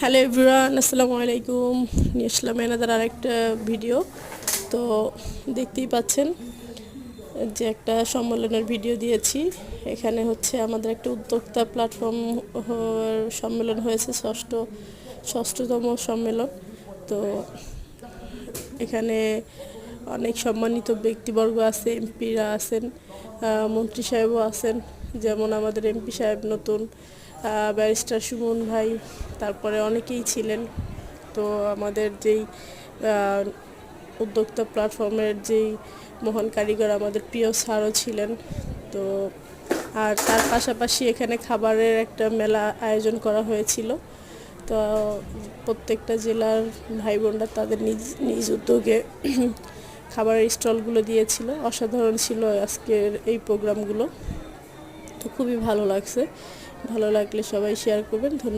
Hello everyone, আসসালামু আলাইকুম। নিয়ে আসলাম এনাদের আরেকটা ভিডিও। তো দেখতেই পাচ্ছেন যে একটা সম্মেলনের ভিডিও দিয়েছি। এখানে হচ্ছে আমাদের একটা উদ্যোক্তা প্ল্যাটফর্ম সম্মেলন হয়েছে, ষষ্ঠতম সম্মেলন। তো এখানে অনেক সম্মানিত ব্যক্তিবর্গ আছে, এমপিরা আছেন, মন্ত্রী সাহেবও আছেন। যেমন আমাদের এমপি সাহেব নতুন, ব্যারিস্টার সুমন ভাই, তারপরে অনেকেই ছিলেন। তো আমাদের যেই উদ্যোক্তা প্ল্যাটফর্মের যেই মহান কারিগর আমাদের প্রিয় স্যারও ছিলেন। তো আর তার পাশাপাশি এখানে খাবারের একটা মেলা আয়োজন করা হয়েছিল। তো প্রত্যেকটা জেলার ভাই বোনরা তাদের নিজ নিজ উদ্যোগে খাবারের স্টলগুলো দিয়েছিল। অসাধারণ ছিল আজকের এই প্রোগ্রামগুলো। তো খুবই ভালো লাগছে। ভালো লাগলে সবাই শেয়ার করবেন। ধন্যবাদ।